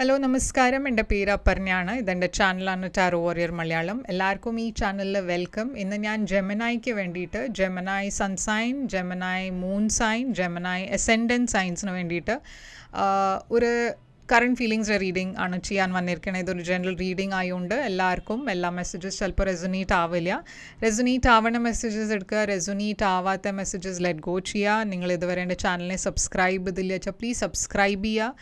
Hello നമസ്കാരം, എൻ്റെ പേര് അപർണയാണ്. ഇതെൻ്റെ ചാനലാണ് ടാരോ വാരിയർ മലയാളം. എല്ലാവർക്കും ഈ ചാനലിൽ വെൽക്കം. ഇന്ന് ഞാൻ ജെമിനായിക്ക് വേണ്ടിയിട്ട് ജെമിനായി സൺ സൈൻ, ജെമിനായി മൂൺ സൈൻ, ജെമിനായി അസെൻഡൻറ്റ് സൈൻസിന് വേണ്ടിയിട്ട് ഒരു കറണ്ട് ഫീലിങ്സ് റീഡിംഗ് ആണ് ചെയ്യാൻ വന്നിരിക്കുന്നത്. ഇതൊരു ജനറൽ റീഡിംഗ് ആയതുകൊണ്ട് എല്ലാവർക്കും എല്ലാ മെസ്സേജസ് ചിലപ്പോൾ റെസൊനേറ്റ് ആവില്ല. റെസൊനേറ്റ് ആവുന്ന മെസ്സേജസ് എടുക്കുക, റെസൊനേറ്റ് ആവാത്ത മെസ്സേജസ് ലെറ്റ് ഗോ ചെയ്യുക. നിങ്ങൾ ഇതുവരെ എൻ്റെ ചാനലിനെ സബ്സ്ക്രൈബ് ചെയ്തില്ല വെച്ചാൽ പ്ലീസ് സബ്സ്ക്രൈബ് ചെയ്യുക,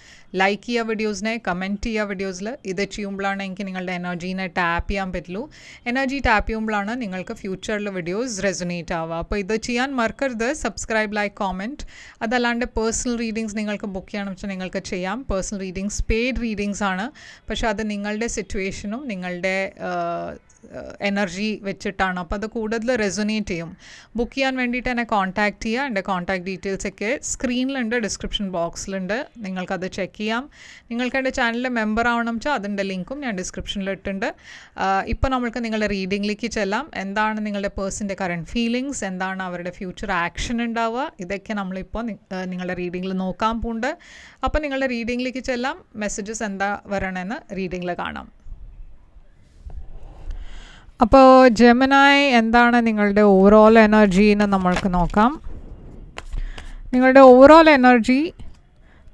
ലൈക്ക് ചെയ്യുക വീഡിയോസിനെ, കമൻറ്റ് ചെയ്യുക വീഡിയോസിൽ. ഇത് ചെയ്യുമ്പോഴാണ് എനിക്ക് നിങ്ങളുടെ എനർജീനെ ടാപ്പ് ചെയ്യാൻ പറ്റുള്ളൂ. എനർജി ടാപ്പ് ചെയ്യുമ്പോഴാണ് നിങ്ങൾക്ക് ഫ്യൂച്ചറിൽ വീഡിയോസ് റെസൊനേറ്റ് ആവുക. അപ്പോൾ ഇത് ചെയ്യാൻ മറക്കരുത്. Subscribe, like, comment. അതല്ലാണ്ട് പേഴ്സണൽ റീഡിങ്സ് നിങ്ങൾക്ക് ബുക്ക് ചെയ്യണമെന്ന് വെച്ചാൽ നിങ്ങൾക്ക് ചെയ്യാം. പേഴ്സണൽ റീഡിങ്സ് പെയ്ഡ് റീഡിങ്സ് ആണ്, പക്ഷേ അത് നിങ്ങളുടെ സിറ്റുവേഷനും നിങ്ങളുടെ എനർജി വെച്ചിട്ടാണ്. അപ്പോൾ അത് കൂടുതൽ റെസൊനേറ്റ് ചെയ്യും. ബുക്ക് ചെയ്യാൻ വേണ്ടിയിട്ട് എന്നെ കോൺടാക്റ്റ് ചെയ്യുക. എൻ്റെ കോൺടാക്ട് ഡീറ്റെയിൽസൊക്കെ സ്ക്രീനിലുണ്ട്, ഡിസ്ക്രിപ്ഷൻ ബോക്സിലുണ്ട്. നിങ്ങൾക്കത് ചെക്ക് ചെയ്യാം. നിങ്ങൾക്ക് എൻ്റെ ചാനലിലെ മെമ്പർ ആവണം വെച്ചാൽ അതിൻ്റെ ലിങ്കും ഞാൻ ഡിസ്ക്രിപ്ഷനിൽ ഇട്ടുണ്ട്. ഇപ്പോൾ നമ്മൾക്ക് നിങ്ങളുടെ റീഡിങ്ങിലേക്ക് ചെല്ലാം. എന്താണ് നിങ്ങളുടെ പേഴ്സൻ്റെ കറണ്ട് ഫീലിങ്സ്, എന്താണ് അവരുടെ ഫ്യൂച്ചർ ആക്ഷൻ ഉണ്ടാവുക, ഇതൊക്കെ നമ്മളിപ്പോൾ നിങ്ങളുടെ റീഡിങ്ങിൽ നോക്കാൻ പോകുന്നുണ്ട്. അപ്പോൾ നിങ്ങളുടെ റീഡിങ്ങിലേക്ക് ചെല്ലാം. മെസ്സേജസ് എന്താ വരണമെന്ന് റീഡിങ്ങിൽ കാണാം. അപ്പോൾ ജെമിനായി എന്താണ് നിങ്ങളുടെ ഓവറോൾ എനർജി എന്ന് നമ്മൾക്ക് നോക്കാം. നിങ്ങളുടെ ഓവറോൾ എനർജി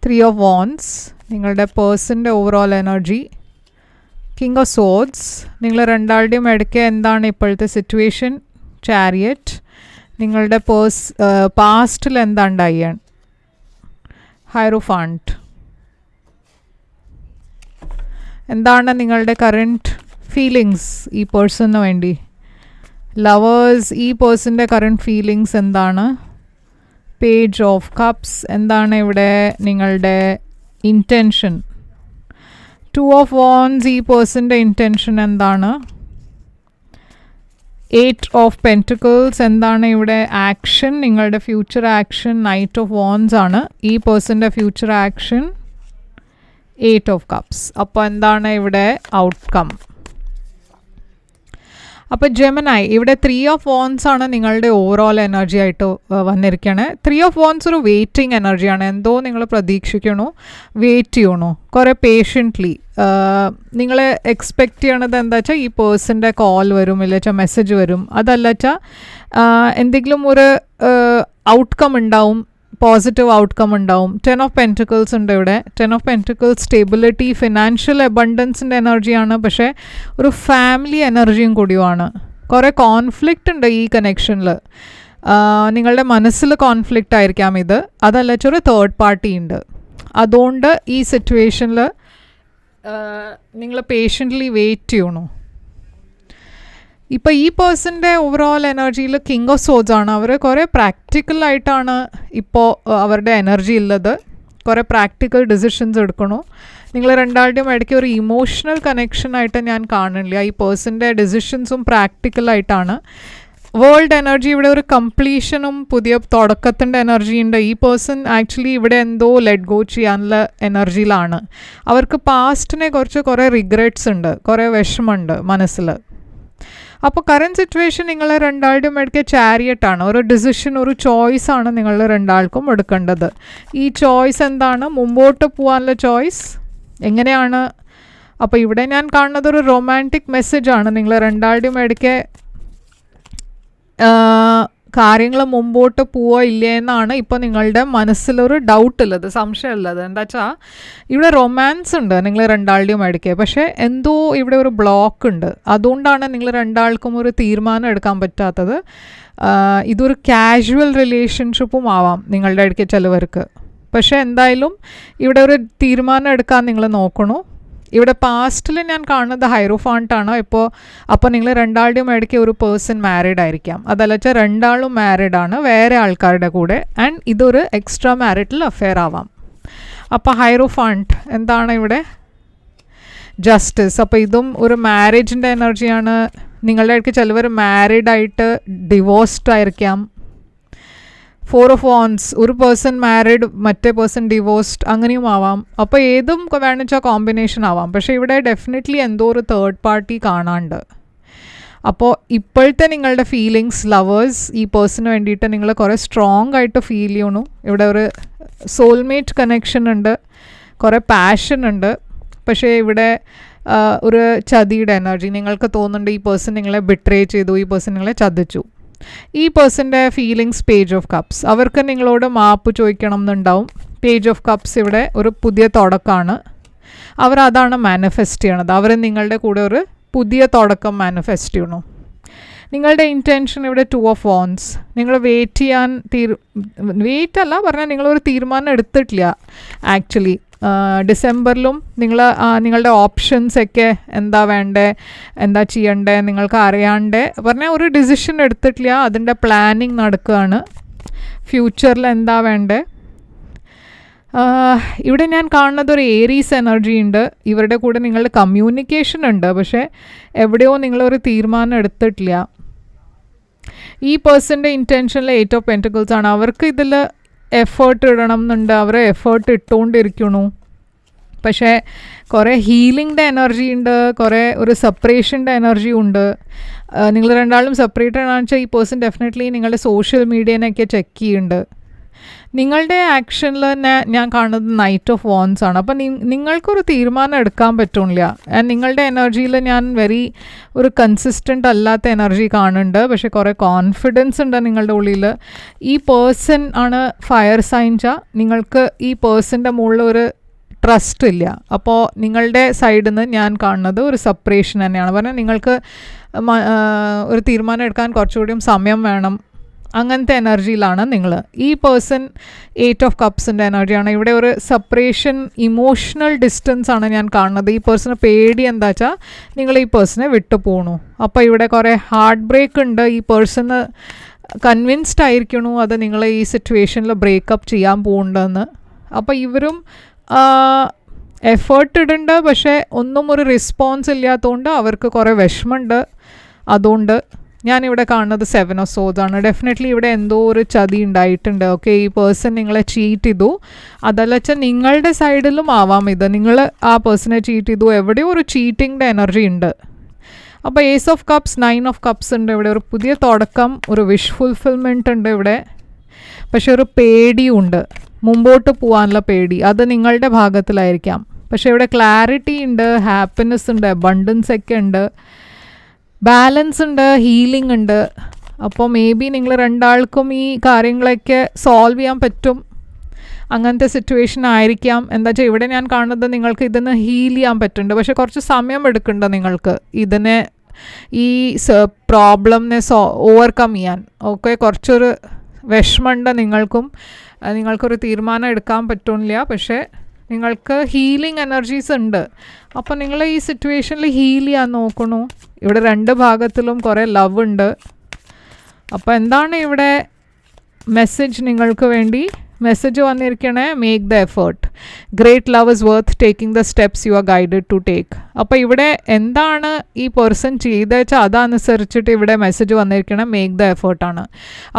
3 of Wands, നിങ്ങളുടെ പേഴ്സൻ്റെ overall energy King of Swords. നിങ്ങൾ രണ്ടാളുടെയും ഇടയ്ക്ക് എന്താണ് ഇപ്പോഴത്തെ സിറ്റുവേഷൻ, ചാരിയറ്റ്. നിങ്ങളുടെ പാസ്റ്റിൽ എന്താ ഉണ്ടായ ഹൈറോഫാണ്ട്. എന്താണ് നിങ്ങളുടെ കറണ്ട് ഫീലിങ്സ് ഈ പേഴ്സണിന് വേണ്ടി. ലവേഴ്സ്, ഈ പേഴ്സൻ്റെ കറണ്ട് ഫീലിങ്സ് എന്താണ്. പേജ് ഓഫ് കപ്സ്, എന്താണ് ഇവിടെ നിങ്ങളുടെ ഇൻറ്റൻഷൻ. 2 of Wands, ഈ പേഴ്സൻ്റെ ഇൻറ്റൻഷൻ എന്താണ്. 8 of Pentacles, എന്താണ് ഇവിടെ ആക്ഷൻ, നിങ്ങളുടെ future action. Knight of Wands ആണ് ഈ പേഴ്സൻ്റെ ഫ്യൂച്ചർ ആക്ഷൻ. 8 of Cups. അപ്പോൾ എന്താണ് ഇവിടെ ഔട്ട്കം. അപ്പോൾ ജെമിനായി ഇവിടെ 3 of Wands ആണ് നിങ്ങളുടെ ഓവറോൾ എനർജി ആയിട്ട് വന്നിരിക്കണേ. 3 of Wands ഒരു വെയിറ്റിംഗ് എനർജിയാണ്. എന്തോ നിങ്ങൾ പ്രതീക്ഷിക്കണോ, വെയിറ്റ് ചെയ്യണോ കുറേ പേഷ്യൻ്റ്ലി. നിങ്ങൾ എക്സ്പെക്റ്റ് ചെയ്യണത് എന്താ വെച്ചാൽ ഈ പേഴ്സൻ്റെ കോൾ വരും, ഇല്ല വെച്ചാൽ മെസ്സേജ് വരും. അതല്ല വെച്ചാൽ എന്തെങ്കിലും ഒരു ഔട്ട്കം ഉണ്ടാവും, പോസിറ്റീവ് ഔട്ട്കം ഉണ്ടാവും. 10 of Pentacles ഉണ്ട് ഇവിടെ. 10 of Pentacles സ്റ്റെബിലിറ്റി, ഫിനാൻഷ്യൽ അബണ്ടൻസിൻ്റെ എനർജിയാണ്, പക്ഷേ ഒരു ഫാമിലി എനർജിയും കൂടിയുമാണ്. കുറേ കോൺഫ്ലിക്റ്റ് ഉണ്ട് ഈ കണക്ഷനിൽ. നിങ്ങളുടെ മനസ്സിൽ കോൺഫ്ലിക്റ്റ് ആയിരിക്കാം ഇത്. അതല്ല ഒരു തേർഡ് പാർട്ടി ഉണ്ട്. അതുകൊണ്ട് ഈ സിറ്റുവേഷനിൽ നിങ്ങൾ പേഷ്യൻ്റ്ലി വെയിറ്റ് ചെയ്യണോ. ഇപ്പോൾ ഈ പേഴ്സൻ്റെ ഓവറോൾ എനർജിയിൽ കിങ് ഓഫ് സോഡ്സ് ആണ്. അവർ കുറേ പ്രാക്ടിക്കലായിട്ടാണ് ഇപ്പോൾ അവരുടെ എനർജി ഉള്ളത്. കുറേ പ്രാക്ടിക്കൽ ഡിസിഷൻസ് എടുക്കണോ. നിങ്ങൾ രണ്ടാളുടെയും ഇടയ്ക്ക് ഒരു ഇമോഷണൽ കണക്ഷനായിട്ട് ഞാൻ കാണുന്നില്ല. ഈ പേഴ്സൻ്റെ ഡിസിഷൻസും പ്രാക്ടിക്കലായിട്ടാണ്. വേൾഡ് എനർജി ഇവിടെ ഒരു കംപ്ലീഷനും പുതിയ തുടക്കത്തിൻ്റെ എനർജി ഉണ്ട്. ഈ പേഴ്സൺ ആക്ച്വലി ഇവിടെ എന്തോ ലെറ്റ് ഗോ ചെയ്യാനുള്ള എനർജിയിലാണ്. അവർക്ക് പാസ്റ്റിനെ കുറേ റിഗ്രറ്റ്സ് ഉണ്ട്, കുറേ വിഷമമുണ്ട് മനസ്സിൽ. അപ്പോൾ കറൻറ്റ് സിറ്റുവേഷൻ നിങ്ങൾ രണ്ടാളുടെയും ഇടയ്ക്ക് ചാരിയറ്റാണ്. ഒരു ഡിസിഷൻ, ഒരു ചോയ്സാണ് നിങ്ങൾ രണ്ടാൾക്കും എടുക്കേണ്ടത്. ഈ ചോയ്സ് എന്താണ്, മുമ്പോട്ട് പോകാനുള്ള ചോയ്സ് എങ്ങനെയാണ്. അപ്പോൾ ഇവിടെ ഞാൻ കാണുന്നത് ഒരു റൊമാൻറ്റിക് മെസ്സേജാണ്. നിങ്ങൾ രണ്ടാളുടെയും ഇടയ്ക്ക് കാര്യങ്ങൾ മുമ്പോട്ട് പോവോ ഇല്ലേ എന്നാണ് ഇപ്പോൾ നിങ്ങളുടെ മനസ്സിലൊരു ഡൗട്ടുള്ളത്, സംശയമുള്ളത്. എന്താ വെച്ചാൽ ഇവിടെ റൊമാൻസ് ഉണ്ട് നിങ്ങൾ രണ്ടാളുടെയും ഇടയ്ക്ക്, പക്ഷേ എന്തോ ഇവിടെ ഒരു ബ്ലോക്ക് ഉണ്ട്. അതുകൊണ്ടാണ് നിങ്ങൾ രണ്ടാൾക്കും ഒരു തീരുമാനം എടുക്കാൻ പറ്റാത്തത്. ഇതൊരു കാഷ്വൽ റിലേഷൻഷിപ്പും ആവാം നിങ്ങളുടെ ഇടയ്ക്ക് ചിലവർക്ക്. പക്ഷേ എന്തായാലും ഇവിടെ ഒരു തീരുമാനം എടുക്കാൻ നിങ്ങൾ നോക്കണു. ഇവിടെ പാസ്റ്റിൽ ഞാൻ കാണുന്നത് ഹൈറോഫാണ്ടാണ്. അപ്പോൾ നിങ്ങൾ രണ്ടാളുടെയും ഇടയ്ക്ക് ഒരു പേഴ്സൺ മാരീഡ് ആയിരിക്കാം. അതല്ല വെച്ചാൽ രണ്ടാളും മാരീഡാണ് വേറെ ആൾക്കാരുടെ കൂടെ. ആൻഡ് ഇതൊരു എക്സ്ട്രാ മാരിറ്റൽ അഫെയർ ആവാം. അപ്പോൾ ഹൈറോഫാണ്ട് എന്താണ് ഇവിടെ ജസ്റ്റിസ്. അപ്പോൾ ഇതും ഒരു മാരേജിൻ്റെ എനർജിയാണ്. നിങ്ങളുടെ ഇടയ്ക്ക് ചിലവർ മാരീഡായിട്ട് ഡിവോഴ്സ്ഡ് ആയിരിക്കാം. 4 of Wands, ഒരു പേഴ്സൺ മാരീഡ്, മറ്റേ പേഴ്സൺ ഡിവോഴ്സ്ഡ്, അങ്ങനെയും ആവാം. അപ്പോൾ ഏതും വേണമെന്ന് വെച്ചാൽ കോമ്പിനേഷൻ ആവാം. പക്ഷേ ഇവിടെ ഡെഫിനറ്റ്ലി എന്തോ ഒരു തേർഡ് പാർട്ടി കാണാണ്ട്. അപ്പോൾ ഇപ്പോഴത്തെ നിങ്ങളുടെ ഫീലിങ്സ്, ലവേഴ്സ്, ഈ പേഴ്സണിന് വേണ്ടിയിട്ട് നിങ്ങൾ കുറേ സ്ട്രോങ് ആയിട്ട് ഫീൽ ചെയ്യണു. ഇവിടെ ഒരു സോൾമേറ്റ് കണക്ഷൻ ഉണ്ട്, കുറേ പാഷൻ ഉണ്ട്. പക്ഷേ ഇവിടെ ഒരു ചതിയുടെ എനർജി. നിങ്ങൾക്ക് തോന്നുന്നുണ്ട് ഈ പേഴ്സൺ നിങ്ങളെ ബിട്രേ ചെയ്തു, ഈ പേഴ്സൺ നിങ്ങളെ ചതിച്ചു. ഈ പേഴ്സൻ്റെ ഫീലിങ്സ് പേജ് ഓഫ് കപ്സ്. അവർക്ക് നിങ്ങളോട് മാപ്പ് ചോദിക്കണം എന്നുണ്ടാവും. പേജ് ഓഫ് കപ്സ് ഇവിടെ ഒരു പുതിയ തുടക്കമാണ്. അവർ അതാണ് മാനിഫെസ്റ്റ് ചെയ്യണത്. അവർ നിങ്ങളുടെ കൂടെ ഒരു പുതിയ തുടക്കം മാനിഫെസ്റ്റ് ചെയ്യണു. നിങ്ങളുടെ ഇൻറ്റൻഷൻ ഇവിടെ 2 of Wands. നിങ്ങൾ വെയിറ്റ് അല്ല പറഞ്ഞാൽ നിങ്ങളൊരു തീരുമാനം എടുത്തിട്ടില്ല ആക്ച്വലി. ഡിസംബറിലും നിങ്ങളുടെ ഓപ്ഷൻസൊക്കെ എന്താ വേണ്ടേ, എന്താ ചെയ്യണ്ടേ നിങ്ങൾക്ക് അറിയാണ്ടേ പറഞ്ഞാൽ ഒരു ഡിസിഷൻ എടുത്തിട്ടില്ല. അതിൻ്റെ പ്ലാനിങ് നടക്കുകയാണ്. ഫ്യൂച്ചറിൽ എന്താ വേണ്ടേ. ഇവിടെ ഞാൻ കാണുന്നത് ഒരു ഏരീസ് എനർജി ഉണ്ട്. ഇവരുടെ കൂടെ നിങ്ങളുടെ കമ്മ്യൂണിക്കേഷൻ ഉണ്ട്, പക്ഷേ എവിടെയോ നിങ്ങളൊരു തീരുമാനം എടുത്തിട്ടില്ല. ഈ പേഴ്സൻ്റെ ഇൻറ്റൻഷനിൽ 8 of Pentacles ആണ്. അവർക്ക് ഇതിൽ എഫേർട്ട് ഇടണം എന്നുണ്ട്. അവർ എഫേർട്ട് ഇട്ടുകൊണ്ടിരിക്കണു. പക്ഷേ കുറേ ഹീലിംഗിൻ്റെ എനർജി ഉണ്ട്, കുറേ ഒരു സെപ്പറേഷൻ്റെ എനർജി ഉണ്ട്. നിങ്ങൾ രണ്ടാളും സെപ്പറേറ്റഡ് ആണെന്ന് വെച്ചാൽ ഈ പേഴ്സൺ ഡെഫിനറ്റ്ലി നിങ്ങളുടെ സോഷ്യൽ മീഡിയനൊക്കെ ചെക്ക് ചെയ്യുന്നുണ്ട്. നിങ്ങളുടെ ആക്ഷനിൽ തന്നെ ഞാൻ കാണുന്നത് നൈറ്റ് ഓഫ് വാൻസ് ആണ്. അപ്പം നിങ്ങൾക്കൊരു തീരുമാനം എടുക്കാൻ പറ്റുന്നില്ല. നിങ്ങളുടെ എനർജിയിൽ ഞാൻ ഒരു കൺസിസ്റ്റൻ്റ് അല്ലാത്ത എനർജി കാണുന്നുണ്ട്. പക്ഷേ കുറേ കോൺഫിഡൻസ് ഉണ്ട് നിങ്ങളുടെ ഉള്ളിൽ. ഈ പേഴ്സൺ ആണ് ഫയർ സൈൻച്ചാ. നിങ്ങൾക്ക് ഈ പേഴ്സൻ്റെ മുകളിൽ ഒരു ട്രസ്റ്റ് ഇല്ല. അപ്പോൾ നിങ്ങളുടെ സൈഡിൽ നിന്ന് ഞാൻ കാണുന്നത് ഒരു സെപ്പറേഷൻ തന്നെയാണ്. പറഞ്ഞാൽ നിങ്ങൾക്ക് ഒരു തീരുമാനം എടുക്കാൻ കുറച്ചുകൂടിയും സമയം വേണം. അങ്ങനത്തെ എനർജിയിലാണ് നിങ്ങൾ. ഈ പേഴ്സൺ 8 of Cupsൻ്റെ എനർജിയാണ്. ഇവിടെ ഒരു സെപ്പറേഷൻ, ഇമോഷണൽ ഡിസ്റ്റൻസ് ആണ് ഞാൻ കാണുന്നത്. ഈ പേഴ്സണ് പേടി എന്താ വെച്ചാൽ നിങ്ങൾ ഈ പേഴ്സണെ വിട്ടു പോകണു. അപ്പോൾ ഇവിടെ കുറേ ഹാർട്ട് ബ്രേക്ക് ഉണ്ട്. ഈ പേഴ്സണ് കൺവിൻസ്ഡ് ആയിരിക്കണു അത് നിങ്ങൾ ഈ സിറ്റുവേഷനിൽ ബ്രേക്കപ്പ് ചെയ്യാൻ പോകുന്നുണ്ടെന്ന്. അപ്പോൾ ഇവരും എഫേർട്ട് ഇടുന്നുണ്ട്, പക്ഷേ ഒന്നും ഒരു റെസ്പോൺസ് ഇല്ലാത്തതുകൊണ്ട് അവർക്ക് കുറേ വിഷമമുണ്ട്. അതുകൊണ്ട് ഞാനിവിടെ കാണുന്നത് 7 of Swords ആണ്. ഡെഫിനറ്റ്ലി ഇവിടെ എന്തോ ഒരു ചതി ഉണ്ടായിട്ടുണ്ട്. ഓക്കെ, ഈ പേഴ്സൺ നിങ്ങളെ ചീറ്റ് ചെയ്തു. അതല്ല വെച്ചാൽ നിങ്ങളുടെ സൈഡിലും ആവാം ഇത്. നിങ്ങൾ ആ പേഴ്സണെ ചീറ്റ് ചെയ്തു. എവിടെയോ ഒരു ചീറ്റിങ്ങിൻ്റെ എനർജി ഉണ്ട്. അപ്പോൾ Ace of Cups, 9 of Cups ഉണ്ട്. ഇവിടെ ഒരു പുതിയ തുടക്കം, ഒരു വിഷ് ഫുൾഫിൽമെൻറ്റ് ഉണ്ട് ഇവിടെ. പക്ഷെ ഒരു പേടിയുണ്ട്, മുമ്പോട്ട് പോകാനുള്ള പേടി. അത് നിങ്ങളുടെ ഭാഗത്തിലായിരിക്കാം. പക്ഷേ ഇവിടെ ക്ലാരിറ്റി ഉണ്ട്, ഹാപ്പിനെസ് ഉണ്ട്, അബണ്ടൻസ് ഒക്കെ ഉണ്ട്, ബാലൻസ് ഉണ്ട്, ഹീലിംഗ് ഉണ്ട്. അപ്പോൾ മേ ബി നിങ്ങൾ രണ്ടാൾക്കും ഈ കാര്യങ്ങളൊക്കെ സോൾവ് ചെയ്യാൻ പറ്റും. അങ്ങനത്തെ സിറ്റുവേഷൻ ആയിരിക്കാം. എന്താ വെച്ചാൽ ഇവിടെ ഞാൻ കാണുന്നത് നിങ്ങൾക്ക് ഇതിന് ഹീൽ ചെയ്യാൻ പറ്റുന്നുണ്ട്. പക്ഷേ കുറച്ച് സമയം എടുക്കുന്നുണ്ട് നിങ്ങൾക്ക് ഇതിനെ, ഈ പ്രോബ്ലംനെ ഓവർകം ചെയ്യാൻ. ഓക്കെ, കുറച്ചൊരു വിഷമമുണ്ട് നിങ്ങൾക്കും. നിങ്ങൾക്കൊരു തീരുമാനം എടുക്കാൻ പറ്റുന്നില്ല. പക്ഷേ നിങ്ങൾക്ക് ഹീലിംഗ് എനർജീസ് ഉണ്ട്. അപ്പോൾ നിങ്ങൾ ഈ സിറ്റുവേഷനിൽ ഹീൽ ചെയ്യാൻ നോക്കണു. ഇവിടെ 2 ഭാഗത്തിലും കുറേ ലവ് ഉണ്ട്. അപ്പോൾ എന്താണ് ഇവിടെ മെസ്സേജ് നിങ്ങൾക്ക് വേണ്ടി? മെസ്സേജ് വന്നിരിക്കണേ, make the effort. Great love is worth taking the steps you are guided to take. അപ്പോൾ ഇവിടെ എന്താണ് ഈ പേഴ്സൺ ചെയ്തത് വെച്ചാൽ അതനുസരിച്ചിട്ട് ഇവിടെ മെസ്സേജ് വന്നിരിക്കണേ, മേക്ക് ദ എഫേർട്ടാണ്.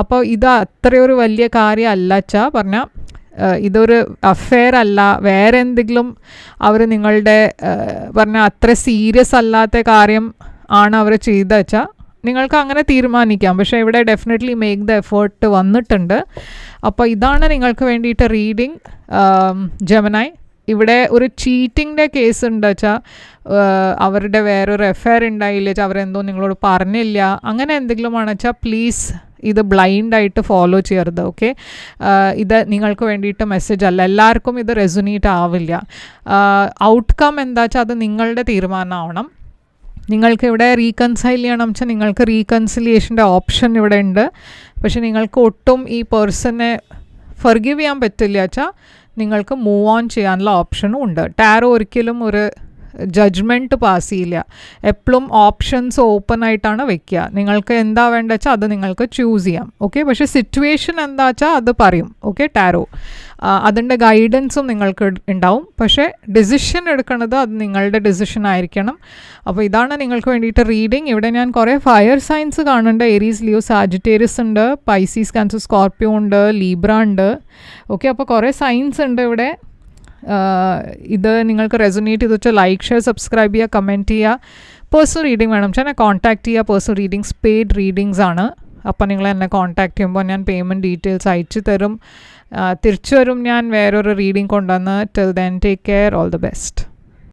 അപ്പോൾ ഇത് അത്രയൊരു വലിയ കാര്യം അല്ല വെച്ചാൽ പറഞ്ഞാൽ ഇതൊരു അഫെയർ അല്ല, വേറെ എന്തെങ്കിലും അവർ നിങ്ങളുടെ പറഞ്ഞാൽ അത്ര സീരിയസ് അല്ലാത്ത കാര്യം ആണ് അവർ ചെയ്തത് വെച്ചാൽ നിങ്ങൾക്ക് അങ്ങനെ തീരുമാനിക്കാം. പക്ഷേ ഇവിടെ ഡെഫിനറ്റ്ലി മേക്ക് ദ എഫേർട്ട് വന്നിട്ടുണ്ട്. അപ്പോൾ ഇതാണ് നിങ്ങൾക്ക് വേണ്ടിയിട്ട് റീഡിങ് ജെമിനായി. ഇവിടെ ഒരു ചീറ്റിങ്ങിൻ്റെ കേസ് ഉണ്ട് വെച്ചാൽ അവരുടെ വേറൊരു അഫെയർ ഉണ്ടായില്ല വെച്ചാൽ അവരെന്തോ നിങ്ങളോട് പറഞ്ഞില്ല, അങ്ങനെ എന്തെങ്കിലും ആണെന്ന് വെച്ചാൽ പ്ലീസ് ഇത് ബ്ലൈൻഡായിട്ട് ഫോളോ ചെയ്യരുത്. ഓക്കെ, ഇത് നിങ്ങൾക്ക് വേണ്ടിയിട്ട് മെസ്സേജ് അല്ല. എല്ലാവർക്കും ഇത് റെസൊനേറ്റ് ആവില്ല. ഔട്ട്കം എന്താ വെച്ചാൽ അത് നിങ്ങളുടെ തീരുമാനമാവണം. നിങ്ങൾക്ക് ഇവിടെ റീകൺസൈൽ ചെയ്യണം വെച്ചാൽ നിങ്ങൾക്ക് റീകൺസിലിയേഷൻ്റെ ഓപ്ഷൻ ഇവിടെ ഉണ്ട്. പക്ഷെ നിങ്ങൾക്ക് ഒട്ടും ഈ പേഴ്സണെ ഫർഗീവ് ചെയ്യാൻ പറ്റില്ല വെച്ചാൽ നിങ്ങൾക്ക് മൂവ് ഓൺ ചെയ്യാനുള്ള ഓപ്ഷനും ഉണ്ട്. ടാരോ ഒരിക്കലും ഒരു ജഡ്ജ്മെൻറ്റ് പാസ് ചെയ്യില്ല. എപ്പോഴും ഓപ്ഷൻസ് ഓപ്പൺ ആയിട്ടാണ് വെക്കുക. നിങ്ങൾക്ക് എന്താ വേണ്ട വെച്ചാൽ അത് നിങ്ങൾക്ക് ചൂസ് ചെയ്യാം. ഓക്കെ, പക്ഷേ സിറ്റുവേഷൻ എന്താ വെച്ചാൽ അത് പറയും. ഓക്കെ, ടാരോ അതിൻ്റെ ഗൈഡൻസും നിങ്ങൾക്ക് ഉണ്ടാവും. പക്ഷേ ഡിസിഷൻ എടുക്കുന്നത് അത് നിങ്ങളുടെ ഡിസിഷൻ ആയിരിക്കണം. അപ്പോൾ ഇതാണ് നിങ്ങൾക്ക് വേണ്ടിയിട്ട് റീഡിങ്. ഇവിടെ ഞാൻ കുറേ ഫയർ സൈൻസ് കാണുന്നുണ്ട്. ഏരീസ്, ലിയോ, സാജിറ്റേറിയസ് ഉണ്ട്, പൈസീസ്, ക്യാൻസർ, സ്കോർപ്പിയോ ഉണ്ട്, ലീബ്ര ഉണ്ട്. ഓക്കെ, അപ്പോൾ കുറേ സൈൻസ് ഉണ്ട് ഇവിടെ. ഇത് നിങ്ങൾക്ക് റെസൊനേറ്റ് ചെയ്ത് വെച്ചാൽ ലൈക്ക്, ഷെയർ, സബ്സ്ക്രൈബ് ചെയ്യുക, കമൻറ്റ് ചെയ്യുക. പേഴ്സണൽ റീഡിംഗ് വേണം വെച്ചാൽ എന്നെ കോൺടാക്റ്റ് ചെയ്യുക. പേഴ്സണൽ റീഡിങ്സ് പെയ്ഡ് റീഡിങ്സ് ആണ്. അപ്പോൾ നിങ്ങൾ എന്നെ കോൺടാക്റ്റ് ചെയ്യുമ്പോൾ ഞാൻ പേയ്മെൻറ്റ് ഡീറ്റെയിൽസ് അയച്ചു തരും. തിരിച്ചു വരും ഞാൻ വേറൊരു റീഡിംഗ് കൊണ്ടുവന്ന്. Till then take care, all the best.